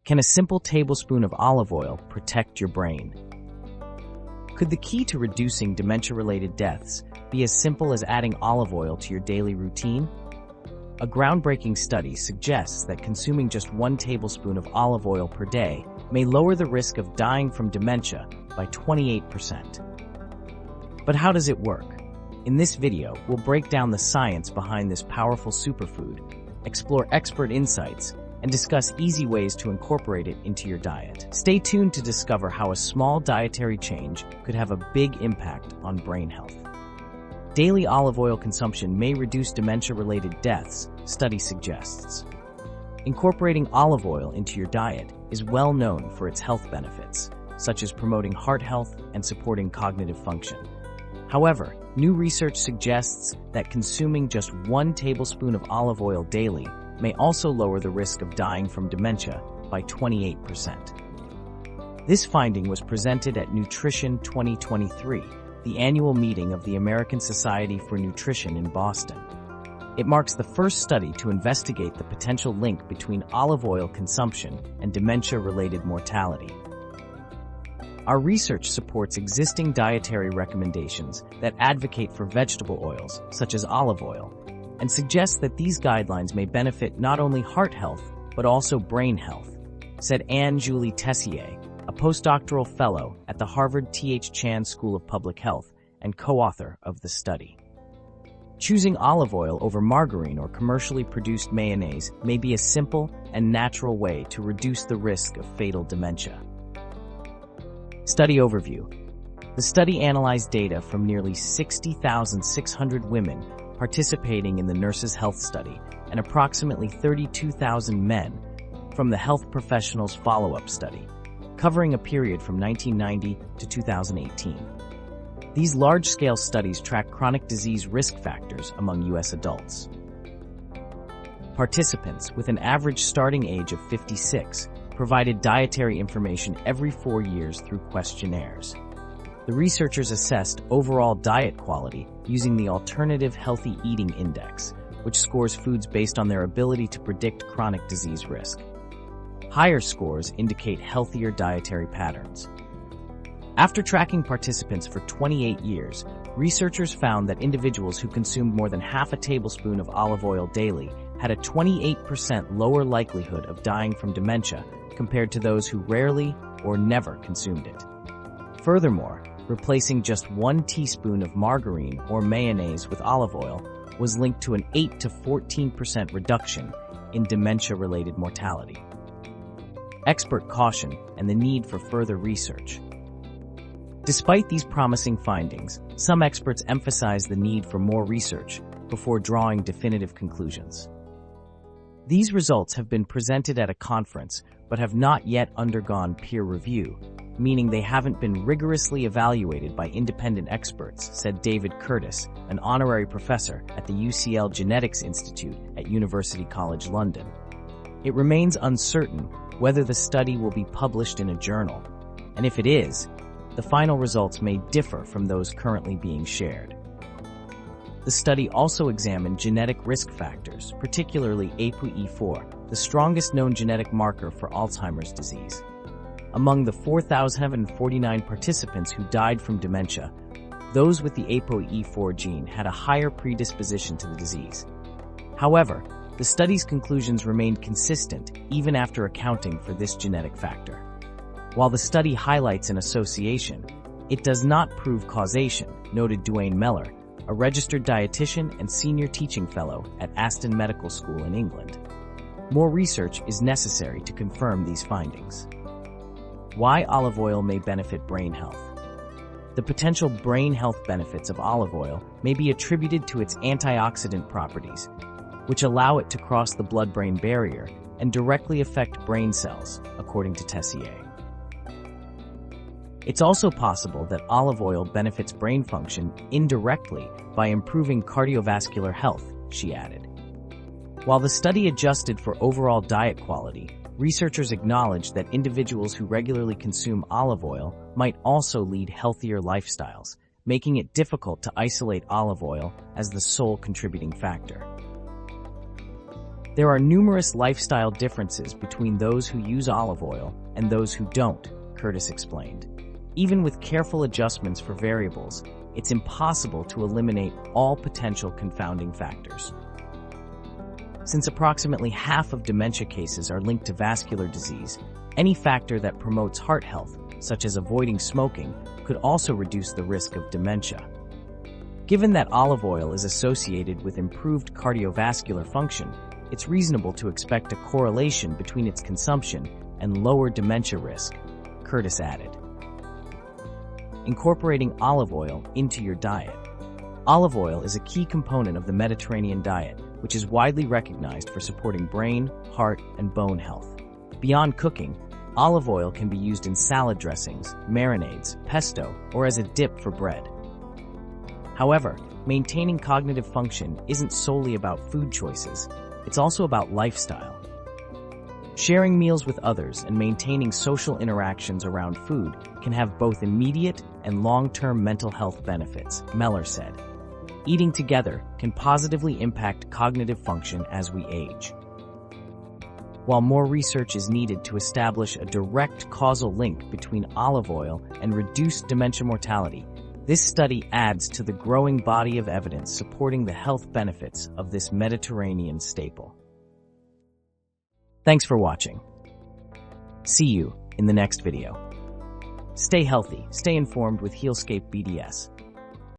Can a simple tablespoon of olive oil protect your brain? Could the key to reducing dementia-related deaths be as simple as adding olive oil to your daily routine? A groundbreaking study suggests that consuming just 1 tablespoon of olive oil per day may lower the risk of dying from dementia by 28%. But how does it work? In this video, we'll break down the science behind this powerful superfood, explore expert insights, and discuss easy ways to incorporate it into your diet. Stay tuned to discover how a small dietary change could have a big impact on brain health. Daily olive oil consumption may reduce dementia-related deaths, study suggests. Incorporating olive oil into your diet is well known for its health benefits, such as promoting heart health and supporting cognitive function. However, new research suggests that consuming just 1 tablespoon of olive oil daily may also lower the risk of dying from dementia by 28%. This finding was presented at Nutrition 2023, the annual meeting of the American Society for Nutrition in Boston. It marks the first study to investigate the potential link between olive oil consumption and dementia-related mortality. Our research supports existing dietary recommendations that advocate for vegetable oils, such as olive oil, and suggests that these guidelines may benefit not only heart health, but also brain health, said Anne-Julie Tessier, a postdoctoral fellow at the Harvard T.H. Chan School of Public Health and co-author of the study. Choosing olive oil over margarine or commercially produced mayonnaise may be a simple and natural way to reduce the risk of fatal dementia. Study overview. The study analyzed data from nearly 60,600 women participating in the Nurses' Health Study and approximately 32,000 men from the Health Professionals Follow-Up Study, covering a period from 1990 to 2018. These large-scale studies track chronic disease risk factors among U.S. adults. Participants, with an average starting age of 56, provided dietary information every 4 years through questionnaires. The researchers assessed overall diet quality using the Alternative Healthy Eating Index, which scores foods based on their ability to predict chronic disease risk. Higher scores indicate healthier dietary patterns. After tracking participants for 28 years, researchers found that individuals who consumed more than half a tablespoon of olive oil daily had a 28% lower likelihood of dying from dementia compared to those who rarely or never consumed it. Furthermore, replacing just 1 teaspoon of margarine or mayonnaise with olive oil was linked to an 8 to 14% reduction in dementia-related mortality. Expert caution and the need for further research. Despite these promising findings, some experts emphasize the need for more research before drawing definitive conclusions. These results have been presented at a conference but have not yet undergone peer review, meaning they haven't been rigorously evaluated by independent experts, said David Curtis, an honorary professor at the UCL Genetics Institute at University College London. It remains uncertain whether the study will be published in a journal, and if it is, the final results may differ from those currently being shared. The study also examined genetic risk factors, particularly ApoE4, the strongest known genetic marker for Alzheimer's disease. Among the 4,749 participants who died from dementia, those with the ApoE4 gene had a higher predisposition to the disease. However, the study's conclusions remained consistent even after accounting for this genetic factor. While the study highlights an association, it does not prove causation, noted Duane Meller, a registered dietitian and senior teaching fellow at Aston Medical School in England. More research is necessary to confirm these findings. Why olive oil may benefit brain health. The potential brain health benefits of olive oil may be attributed to its antioxidant properties, which allow it to cross the blood-brain barrier and directly affect brain cells, according to Tessier. It's also possible that olive oil benefits brain function indirectly by improving cardiovascular health, she added. While the study adjusted for overall diet quality, researchers acknowledged that individuals who regularly consume olive oil might also lead healthier lifestyles, making it difficult to isolate olive oil as the sole contributing factor. There are numerous lifestyle differences between those who use olive oil and those who don't, Curtis explained. Even with careful adjustments for variables, it's impossible to eliminate all potential confounding factors. Since approximately half of dementia cases are linked to vascular disease, any factor that promotes heart health, such as avoiding smoking, could also reduce the risk of dementia. Given that olive oil is associated with improved cardiovascular function, it's reasonable to expect a correlation between its consumption and lower dementia risk, Curtis added. Incorporating olive oil into your diet. Olive oil is a key component of the Mediterranean diet, which is widely recognized for supporting brain, heart, and bone health. Beyond cooking, olive oil can be used in salad dressings, marinades, pesto, or as a dip for bread. However, maintaining cognitive function isn't solely about food choices, it's also about lifestyle. Sharing meals with others and maintaining social interactions around food can have both immediate and long-term mental health benefits, Meller said. Eating together can positively impact cognitive function as we age. While more research is needed to establish a direct causal link between olive oil and reduced dementia mortality, this study adds to the growing body of evidence supporting the health benefits of this Mediterranean staple. Thanks for watching. See you in the next video. Stay healthy, stay informed with Healscape BDS.